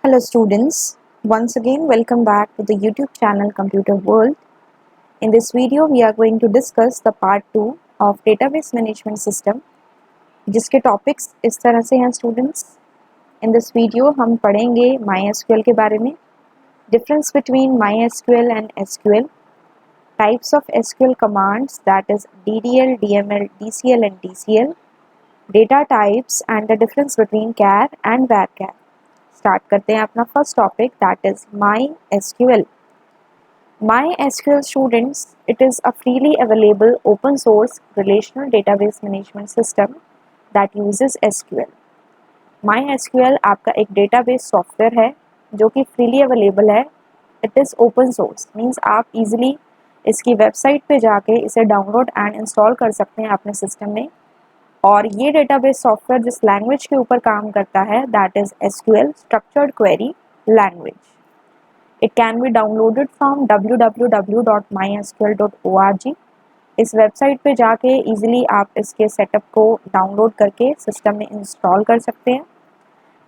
Hello students, once again welcome back to the YouTube channel Computer World. In this video we are going to discuss the part 2 of database management system जिसके topics इस तरह से हैं students. In this video हम पढ़ेंगे MySQL के बारे में, difference between MySQL and SQL, types of SQL commands that is DDL, DML, DCL and DCL, data types and the difference between char and varchar. Start करते हैं अपना first topic that is MySQL. MySQL students, it is a freely available open source relational database management system that uses SQL. MySQL आपका एक database software है जो कि freely available है. It is open source means आप easily इसकी website पे जाके इसे डाउनलोड एंड इंस्टॉल कर सकते हैं अपने सिस्टम में. और ये डेटाबेस सॉफ्टवेयर जिस लैंग्वेज के ऊपर काम करता है that is SQL structured query language. It can be downloaded from www.mysql.org. इस वेबसाइट पे जाके इजीली आप इसके सेटअप को डाउनलोड करके सिस्टम में इंस्टॉल कर सकते हैं.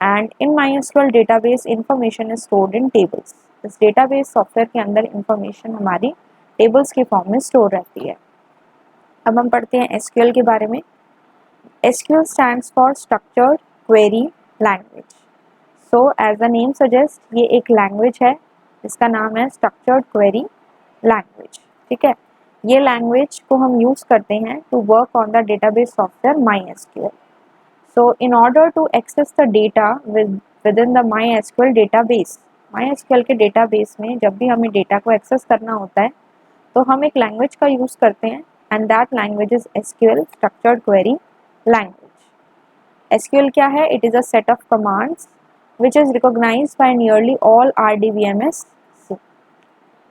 And in MySQL database information is stored in tables. इस डेटाबेस सॉफ्टवेयर के अंदर इंफॉर्मेशन हमारी टेबल्स के फॉर्म में स्टोर रहती है. अब हम पढ़ते हैं SQL के बारे में. SQL stands for Structured Query Language. So as the name suggests, ये एक लैंग्वेज है जिसका नाम है Structured Query Language. ठीक है, ये लैंग्वेज को हम यूज़ करते हैं to work on the database software MySQL. So in order to access the data within the MySQL database, MySQL के डेटाबेस में जब भी हमें डेटा को एक्सेस करना होता है तो हम एक लैंग्वेज का यूज़ करते हैं and that language is SQL Structured Query Language. SQL क्या है? It is a set of commands which is recognized by nearly all RDBMS.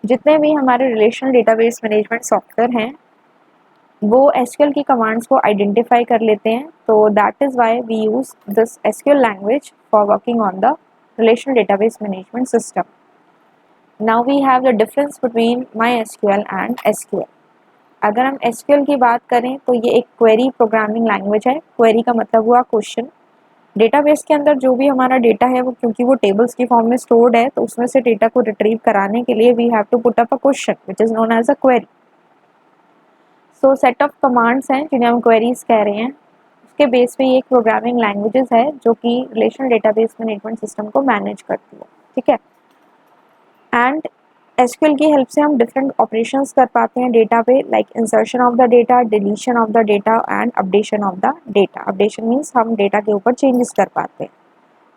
जितने भी हमारे रिलेशनल डेटाबेस मैनेजमेंट सॉफ्टवेयर हैं वो SQL की कमांड्स को आइडेंटिफाई कर लेते हैं. तो that is why we use this SQL language for working on the relational database management system. Now we have the difference between MySQL and SQL. अगर हम SQL की बात करें तो ये एक क्वेरी प्रोग्रामिंग लैंग्वेज है. क्वेरी का मतलब हुआ क्वेश्चन. डेटाबेस के अंदर जो भी हमारा डेटा है वो क्योंकि वो टेबल्स की फॉर्म में स्टोर्ड है तो उसमें से डेटा को रिट्रीव कराने के लिए we have to put up a question which is known as a query. So set of commands हैं जिन्हें हम क्वेरीज कह रहे हैं. उसके बेस पे ये एक प्रोग्रामिंग लैंग्वेजेस है जो कि रिलेशनल डेटाबेस मैनेजमेंट सिस्टम को मैनेज करती है. ठीक है, एंड SQL की हेल्प से हम डिफरेंट ऑपरेशंस कर पाते हैं डेटा पे, like insertion of the data, deletion of the data and updation of the data. Updation means हम डेटा के ऊपर चेंजेस कर पाते हैं.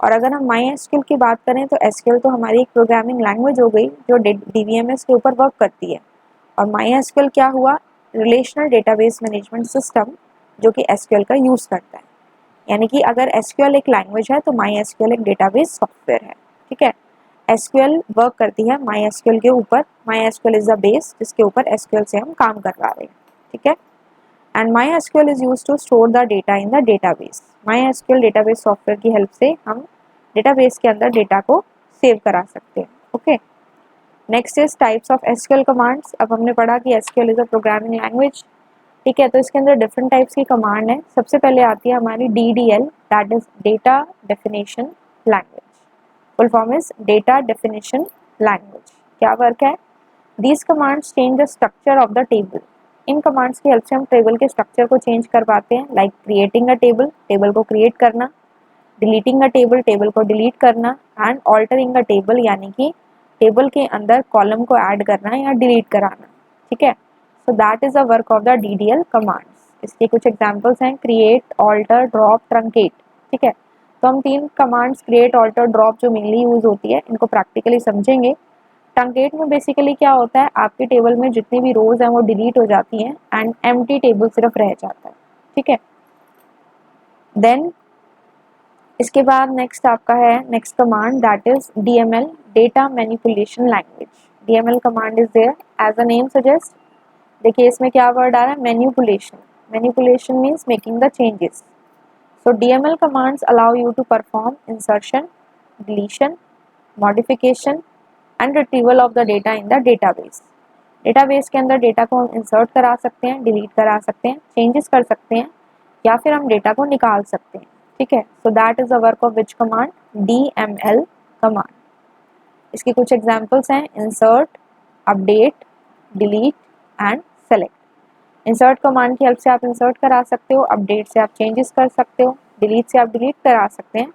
और अगर हम MySQL की बात करें तो SQL तो हमारी एक प्रोग्रामिंग लैंग्वेज हो गई जो DBMS के ऊपर वर्क करती है. और MySQL क्या हुआ? रिलेशनल डेटाबेस मैनेजमेंट सिस्टम जो कि SQL का यूज़ करता है. यानी कि अगर SQL एक लैंग्वेज है तो MySQL एक डेटाबेस सॉफ्टवेयर है. ठीक है, SQL वर्क करती है MySQL के ऊपर. MySQL इज द बेस जिसके ऊपर SQL से हम काम करवा रहे हैं. ठीक है, and MySQL is used to store the data in the database. MySQL database software की हेल्प से हम डेटाबेस के अंदर डेटा को सेव करा सकते हैं. Okay, next is types of SQL commands. अब हमने पढ़ा कि SQL is a programming language. ठीक है, तो इसके अंदर डिफरेंट टाइप्स की कमांड है. सबसे पहले आती है हमारी DDL that is data definition language. Full form is data definition language. क्या वर्क है? These commands change the structure of the table. In commands की हेल्प से हम टेबल के स्ट्रक्चर को चेंज कर पाते हैं, like creating a table, table को क्रिएट करना, डिलीटिंग अ टेबल, टेबल को डिलीट करना, एंड ऑल्टरिंग अ टेबल यानी कि टेबल के अंदर कॉलम को ऐड करना या डिलीट कराना. ठीक है, so that is a work of the DDL commands. इसके कुछ एग्जाम्पल्स हैं क्रिएट, ऑल्टर, ड्रॉप, ट्रंकेट. ठीक है, तो हम तीन कमांड्स क्रिएट, ऑल्टर, ड्रॉप जो मेनली यूज़ होती है इनको प्रैक्टिकली समझेंगे. ट्रंकेट में बेसिकली क्या होता है, आपके टेबल में जितनी भी रोज हैं वो डिलीट हो जाती हैं एंड एम्प्टी टेबल सिर्फ रह जाता है. ठीक है, देन इसके बाद नेक्स्ट आपका है next command that is DML data manipulation language. DML command is there as a name suggest. देखिए इसमें क्या वर्ड आ रहा है? Manipulation. Manipulation means making the changes. So DML commands allow you to perform insertion, deletion, modification and retrieval of the data in the database. Database के अंदर data को हम इंसर्ट करा सकते हैं, डिलीट करा सकते हैं, चेंजेस कर सकते हैं या फिर हम डेटा को निकाल सकते हैं. ठीक है, so that is the work of which command? DML command. इसके कुछ एग्जांपल्स हैं insert, update, delete and select. Insert command की हेल्प से आप इंसर्ट करा सकते हो, अपडेट से आप चेंजेस कर सकते हो, डिलीट से आप डिलीट करा सकते हैं,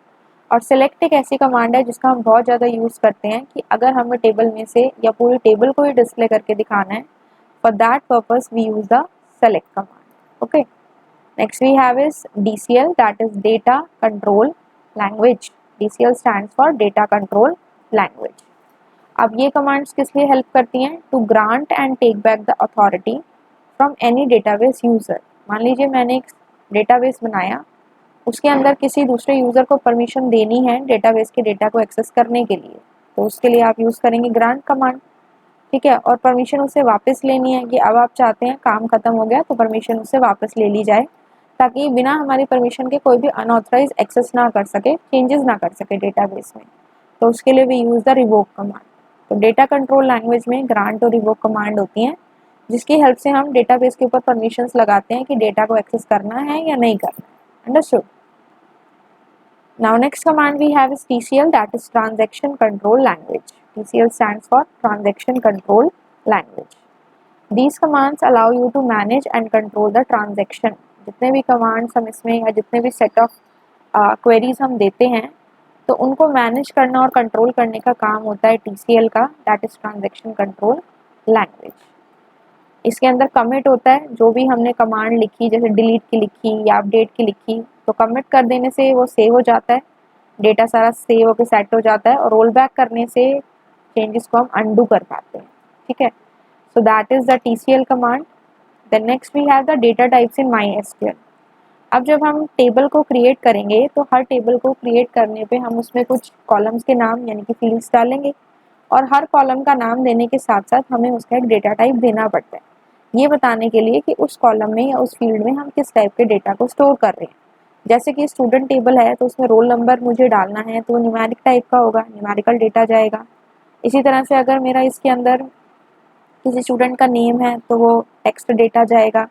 और सेलेक्ट एक ऐसी कमांड है जिसका हम बहुत ज़्यादा यूज़ करते हैं कि अगर हमें टेबल में से या पूरी टेबल को ही डिस्प्ले करके दिखाना है, for that purpose we use the select command. Okay, next we have is DCL, that is data control language. DCL stands for data control language. अब ये कमांड्स किस लिए हेल्प करती हैं? To grant and take back the authority from any database user. मान लीजिए मैंने एक डेटाबेस बनाया, उसके अंदर किसी दूसरे यूज़र को परमिशन देनी है डेटाबेस के डेटा को एक्सेस करने के लिए, तो उसके लिए आप यूज़ करेंगे ग्रांट कमांड, ठीक है। और परमिशन उससे वापस लेनी है कि अब आप चाहते हैं काम खत्म हो गया तो परमिशन उससे वापस ले ली जाए, ताकि बिना हमारी परमिशन के कोई भी अनऑथराइज एक्सेस ना कर सके, चेंजेस ना कर सके डेटाबेस में, तो उसके लिए we use the revoke command. तो डेटा कंट्रोल लैंग्वेज में ग्रांट और रिवोक कमांड होती हैं, जिसकी हेल्प से हम डेटाबेस के ऊपर परमिशंस लगाते हैं कि डेटा को एक्सेस करना है या नहीं करना है। Understood? Now next command we have is TCL, that is transaction control language. TCL stands for transaction control language. These commands allow you to manage and control the transaction. जितने भी commands हम इसमें या जितने भी set of queries हम देते हैं, तो उनको मैनेज करना और कंट्रोल करने का काम होता है TCL का, that is transaction control language. इसके अंदर कमिट होता है, जो भी हमने कमांड लिखी, जैसे डिलीट की लिखी या अपडेट की लिखी, तो कमिट कर देने से वो सेव हो जाता है, डेटा सारा सेव होकर सेट हो जाता है, और रोल बैक करने से चेंजेस को हम अंडू कर पाते हैं, ठीक है। So that is the TCL command. Then next we have the data types in MySQL। अब जब हम टेबल को क्रिएट करेंगे, तो हर टेबल को क्रिएट करने पे हम उसमें कुछ कॉलम्स के नाम यानी कि फील्ड्स डालेंगे, और हर कॉलम का नाम देने के साथ साथ हमें उसका एक डेटा टाइप देना पड़ता है, ये बताने के लिए कि उस कॉलम में या उस फील्ड में हम किस टाइप के डेटा को स्टोर कर रहे हैं। जैसे कि स्टूडेंट टेबल है, तो उसमें रोल नंबर मुझे डालना है, तो वो न्यूमेरिक टाइप का होगा, न्यूमेरिकल डेटा जाएगा। इसी तरह से अगर मेरा इसके अंदर किसी स्टूडेंट का नेम है, तो वो टेक्स्ट डेटा जाएगा।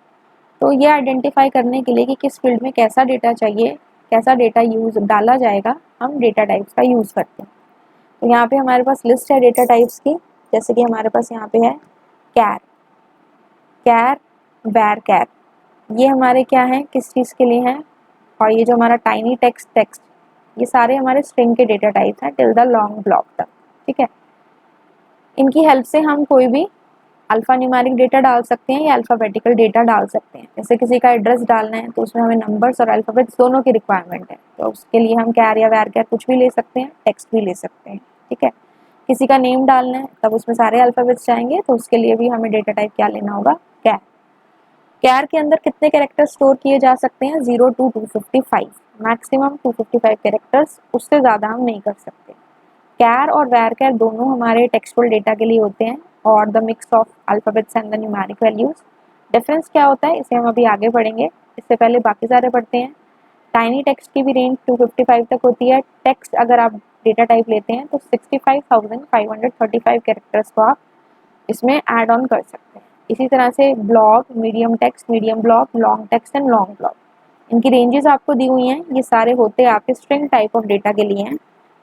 तो ये आइडेंटिफाई करने के लिए कि किस फील्ड में कैसा डेटा चाहिए, कैसा डेटा यूज़ डाला जाएगा, हम डेटा टाइप्स का यूज़ करते हैं। तो यहाँ पे हमारे पास लिस्ट है डेटा टाइप्स की, जैसे कि हमारे पास यहाँ पे है कैर, कैर, वैर कैर, ये हमारे क्या हैं, किस चीज़ के लिए हैं, और ये जो हमारा टाइनी टेक्स्ट टेक्स्ट, ये सारे हमारे स्ट्रिंग के डेटा टाइप्स हैं टिल द लॉन्ग ब्लॉक तक, ठीक है। इनकी हेल्प से हम कोई भी अल्फ़ा न्यूमेरिक डेटा डाल सकते हैं या अल्फ़ाबेटिकल डेटा डाल सकते हैं। जैसे किसी का एड्रेस डालना है, तो उसमें हमें नंबर्स और अल्फ़ाबेट्स दोनों की रिक्वायरमेंट है, तो उसके लिए हम कैर या वैर कैर कुछ भी ले सकते हैं, टेक्स्ट भी ले सकते हैं, ठीक है। किसी का नेम डालना है, तब उसमें सारे अल्फ़ाबेट्स जाएंगे, तो उसके लिए भी हमें डेटा टाइप क्या लेना होगा, कैर। कैर के अंदर कितने कैरेक्टर्स स्टोर किए जा सकते हैं, 0 to 255, मैक्सिमम 255 कैरेक्टर्स, उससे ज़्यादा हम नहीं कर सकते। कैर और वैर कैर दोनों हमारे टेक्सचुअल डेटा के लिए होते हैं, और the mix of alphabets and the numeric values. Difference क्या होता है, इसे हम अभी आगे पढ़ेंगे, इससे पहले बाकी सारे पढ़ते हैं। टाइनी टेक्स्ट की भी रेंज 255 तक होती है। टेक्स्ट अगर आप डेटा टाइप लेते हैं, तो 65,535 कैरेक्टर्स को आप इसमें ऐड ऑन कर सकते हैं। इसी तरह से blog, medium text, medium blog, long text and long blog, इनकी रेंजेस आपको दी हुई हैं। ये सारे होते हैं आपके स्ट्रिंग टाइप ऑफ डेटा के लिए हैं,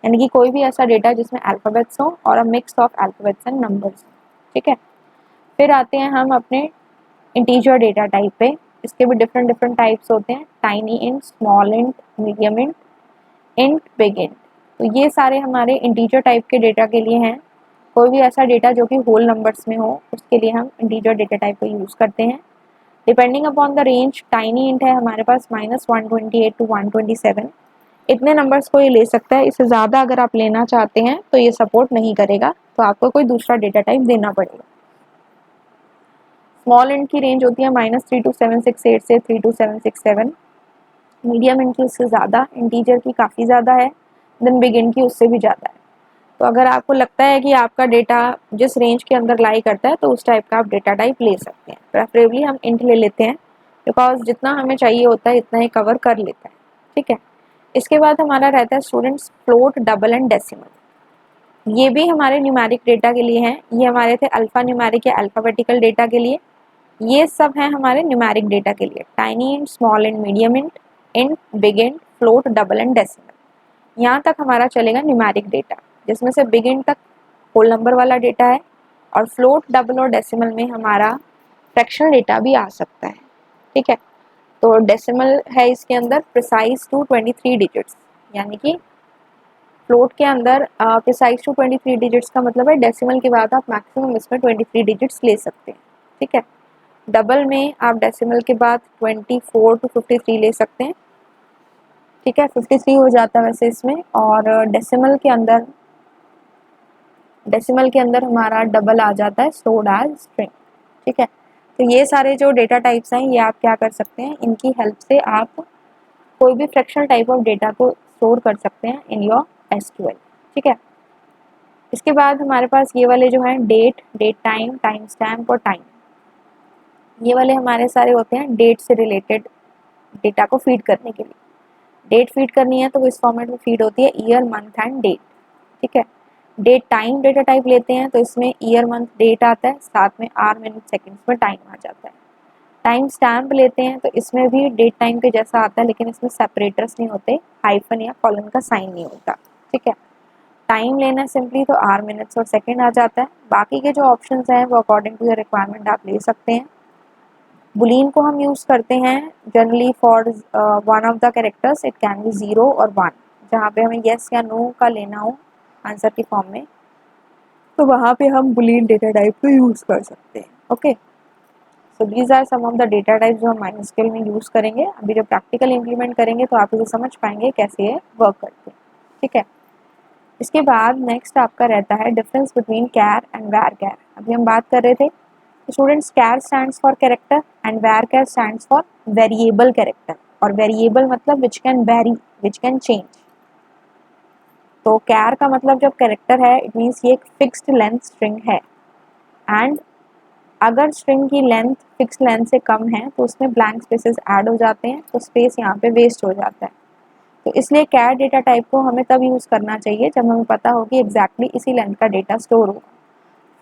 यानी कि कोई भी ऐसा डेटा जिसमें अल्फ़ाबेट्स हो और अ mix of alphabets and numbers, ठीक है। फिर आते हैं हम अपने इंटीजर डेटा टाइप पे। इसके भी डिफरेंट डिफरेंट टाइप्स होते हैं, tiny int, small int, medium int, big int. तो ये सारे हमारे इंटीजर टाइप के डेटा के लिए हैं। कोई भी ऐसा डेटा जो कि होल नंबर्स में हो, उसके लिए हम इंटीजर डेटा टाइप को यूज़ करते हैं। Depending upon the range, tiny int है हमारे पास -128 to 127, इतने नंबर्स को ये ले सकता है। इससे ज़्यादा अगर आप लेना चाहते हैं तो ये सपोर्ट नहीं करेगा, तो आपको कोई दूसरा डेटा टाइप देना पड़ेगा। स्मॉल इंट की रेंज होती है -3 to 768 से 3 to 767। मीडियम इंट की उससे ज़्यादा, इंटीजर की काफ़ी ज़्यादा है, देन बिग इंट की उससे भी ज़्यादा है। तो अगर आपको लगता है कि आपका डेटा जिस रेंज के अंदर लाई करता है, तो उस टाइप का आप डेटा टाइप ले सकते हैं। प्रेफरेबली हम इंट ले लेते हैं, बिकॉज जितना हमें चाहिए होता है इतना ही कवर कर लेता है, ठीक है। इसके बाद हमारा रहता है students float, double and decimal. ये भी हमारे न्यूमेरिक डेटा के लिए हैं। ये हमारे थे अल्फ़ा न्यूमेरिक या अल्फ़ाबेटिकल डेटा के लिए। ये सब हैं हमारे न्यूमेरिक डेटा के लिए, tiny int, small int, medium int, big int, float, double and decimal. यहाँ तक हमारा चलेगा न्यूमेरिक डेटा। जिसमें से बिगिन तक होल नंबर वाला डेटा है, और फ्लोट, डबल और डेसिमल में हमारा फ्रैक्शनल डेटा भी आ सकता है। ठीक है, तो डेसिमल है इसके अंदर प्रिसाइज टू 23 डिजिट्स, यानी कि फ्लोट के अंदर प्रिसाइज टू 23 डिजिट्स का मतलब है डेसिमल के बाद आप मैक्सिमम इसमें 23 डिजिट्स ले सकते हैं। ठीक है, डबल में आप डेसिमल के बाद 24 टू 53 ले सकते हैं। ठीक है, 53 हो जाता है वैसे इसमें, और डेसिमल के अंदर हमारा डबल आ जाता है स्टोर्ड एज स्ट्रिंग। ठीक है, तो ये सारे जो डेटा टाइप्स हैं ये आप क्या कर सकते हैं, इनकी हेल्प से आप कोई भी फ्रैक्शनल टाइप ऑफ डेटा को स्टोर कर सकते हैं इन योर एसक्यूएल। ठीक है, इसके बाद हमारे पास ये वाले जो हैं date, date time, time stamp और टाइम, ये वाले हमारे सारे होते हैं डेट से रिलेटेड डेटा को फीड करने के लिए। डेट फीड करनी है तो वो इस फॉर्मेट में फीड होती है ईयर, मंथ एंड डेट। ठीक है, डेट टाइम डेटा टाइप लेते हैं तो इसमें ईयर, मंथ, डेट आता है, साथ में आवर, मिनट, सेकंड्स में टाइम आ जाता है। टाइम स्टैम्प लेते हैं तो इसमें भी डेट टाइम के जैसा आता है, लेकिन इसमें सेपरेटर्स नहीं होते, हाइफन या कॉलन का साइन नहीं होता। ठीक है, टाइम लेना है सिंपली तो आवर, मिनट्स और सेकंड आ जाता है। बाकी के जो ऑप्शंस हैं वो अकॉर्डिंग टू योर रिक्वायरमेंट आप ले सकते हैं। बुलियन को हम यूज़ करते हैं generally for one of the characters, it can be 0 और 1, जहाँ पे हमें येस या नो का लेना हो आंसर की फॉर्म में, तो वहाँ पे हम बुलियन डेटा टाइप को यूज़ कर सकते हैं। Okay, so these are some of the data types जो हम माइनस्केल में यूज़ करेंगे। अभी जब प्रैक्टिकल इंप्लीमेंट करेंगे तो आप इसे समझ पाएंगे कैसे ये वर्क करते हैं। ठीक है, इसके बाद नेक्स्ट आपका रहता है difference between char and var कैर। अभी हम बात कर रहे थे students, char stands for character and var char stands for variable character, और वेरिएबल मतलब which can vary, which can change. तो कैर का मतलब जब कैरेक्टर है इट मीन्स ये एक फिक्स्ड लेंथ स्ट्रिंग है, एंड अगर स्ट्रिंग की लेंथ फिक्स लेंथ से कम है तो उसमें ब्लैंक स्पेसेस ऐड हो जाते हैं, तो स्पेस यहाँ पे वेस्ट हो जाता है। तो इसलिए कैर डेटा टाइप को हमें तब यूज़ करना चाहिए जब हमें पता हो कि एग्जैक्टली इसी लेंथ का डेटा स्टोर होगा।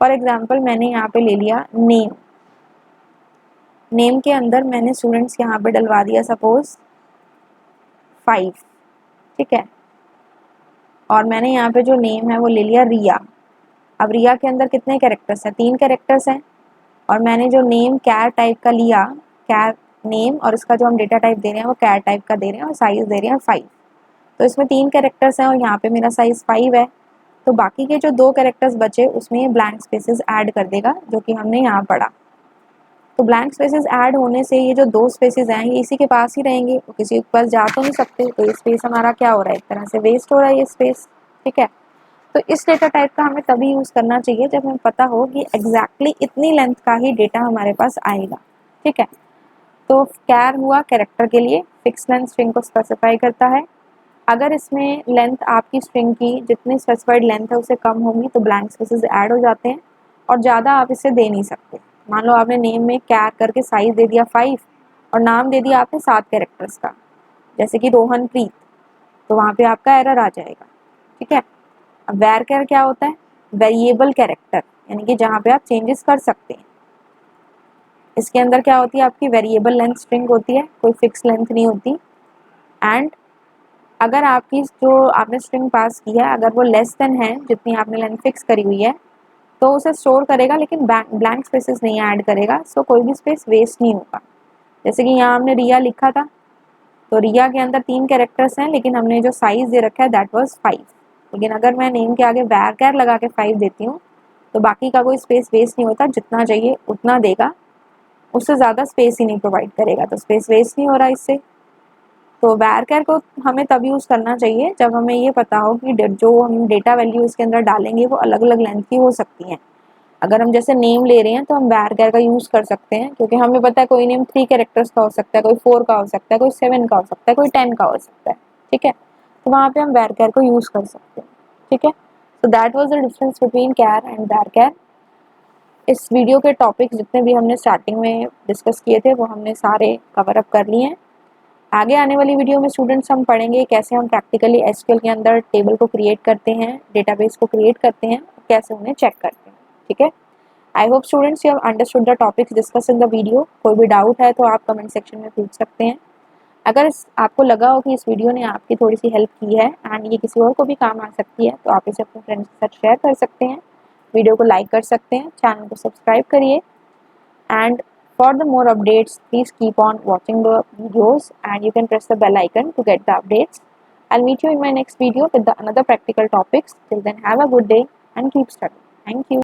फॉर एग्जाम्पल मैंने यहाँ पे ले लिया नेम, नेम के अंदर मैंने स्टूडेंट्स यहाँ पे डलवा दिया सपोज 5। ठीक है, और मैंने यहाँ पे जो नेम है वो ले लिया रिया। अब रिया के अंदर कितने कैरेक्टर्स हैं, 3 कैरेक्टर्स हैं, और मैंने जो नेम कैर टाइप का लिया, कैर नेम, और इसका जो हम डेटा टाइप दे रहे हैं वो कैर टाइप का दे रहे हैं, और साइज दे रहे हैं 5। तो इसमें 3 कैरेक्टर्स हैं और यहाँ पे मेरा साइज 5 है, तो बाकी के जो 2 कैरेक्टर्स बचे उसमें ये ब्लैंक स्पेसेस ऐड कर देगा, जो कि हमने यहाँ पढ़ा। तो ब्लैंक स्पेसेस ऐड होने से ये जो 2 स्पेसेस हैं ये इसी के पास ही रहेंगे, तो किसी के पास जा तो नहीं सकते, तो ये स्पेस हमारा क्या हो रहा है, एक तरह से वेस्ट हो रहा है ये स्पेस। ठीक है, तो इस डेटा टाइप का हमें तभी यूज़ करना चाहिए जब हमें पता हो कि एग्जैक्टली इतनी लेंथ का ही डेटा हमारे पास आएगा। ठीक है, तो कैर हुआ कैरेक्टर के लिए, फिक्स लेंथ स्ट्रिंग को स्पेसिफाई करता है। अगर इसमें लेंथ आपकी स्ट्रिंग की जितनी स्पेसिफाइड लेंथ है उससे कम होगी तो ब्लैंक स्पेसेस ऐड हो जाते हैं, और ज़्यादा आप इसे दे नहीं सकते। मान लो आपने नेम में कैर करके साइज दे दिया 5 और नाम दे दिया आपने 7 कैरेक्टर्स का, जैसे कि रोहन प्रीत, तो वहाँ पे आपका एरर आ जाएगा। ठीक है, अब वैर कैर क्या होता है, वेरिएबल कैरेक्टर, यानी कि जहाँ पे आप चेंजेस कर सकते हैं। इसके अंदर क्या होती है, आपकी वेरिएबल लेंथ स्ट्रिंग होती है, कोई फिक्स लेंथ नहीं होती। एंड अगर आपकी जो आपने स्ट्रिंग पास की है अगर वो लेस देन है जितनी आपने लेंथ फिक्स करी हुई है तो उसे स्टोर करेगा, लेकिन ब्लैंक स्पेसेस नहीं ऐड करेगा, सो कोई भी स्पेस वेस्ट नहीं होगा। जैसे कि यहाँ हमने रिया लिखा था, तो रिया के अंदर 3 कैरेक्टर्स हैं, लेकिन हमने जो साइज दे रखा है दैट वाज 5। लेकिन अगर मैं नेम के आगे वैर कैर लगा के 5 देती हूँ तो बाकी का कोई स्पेस वेस्ट नहीं होता, जितना चाहिए उतना देगा, उससे ज़्यादा स्पेस ही नहीं प्रोवाइड करेगा, तो स्पेस वेस्ट नहीं हो रहा इससे। तो वैर कैर को हमें तब यूज़ करना चाहिए जब हमें ये पता हो कि जो हम डेटा वैल्यू इसके अंदर डालेंगे वो अलग अलग लेंथ की हो सकती हैं। अगर हम जैसे नेम ले रहे हैं तो हम वैर कैर का यूज़ कर सकते हैं, क्योंकि हमें पता है कोई नेम 3 कैरेक्टर्स का हो सकता है, कोई 4 का हो सकता है, कोई 7 का हो सकता है, कोई 10 का हो सकता है। ठीक है, तो वहाँ पे हम वैर कैर को यूज़ कर सकते हैं। ठीक है, तो that was the difference between char and var char. इस वीडियो के टॉपिक्स जितने भी हमने स्टार्टिंग में डिस्कस किए थे वो हमने सारे कवर अप कर लिए हैं। आगे आने वाली वीडियो में स्टूडेंट्स हम पढ़ेंगे कैसे हम प्रैक्टिकली एसक्यूएल के अंदर टेबल को क्रिएट करते हैं, डेटाबेस को क्रिएट करते हैं, कैसे उन्हें चेक करते हैं। ठीक है, I hope students you have understood the topics discuss in the video. कोई भी डाउट है तो आप कमेंट सेक्शन में पूछ सकते हैं। अगर आपको लगा हो कि इस वीडियो ने आपकी थोड़ी सी हेल्प की है एंड ये किसी और को भी काम आ सकती है, तो आप इसे अपने फ्रेंड्स के साथ शेयर कर सकते हैं, वीडियो को लाइक कर सकते हैं, चैनल को सब्सक्राइब करिए, and for the more updates, please keep on watching the videos and you can press the bell icon to get the updates. I'll meet you in my next video with another practical topics. Till then, have a good day and keep studying. Thank you.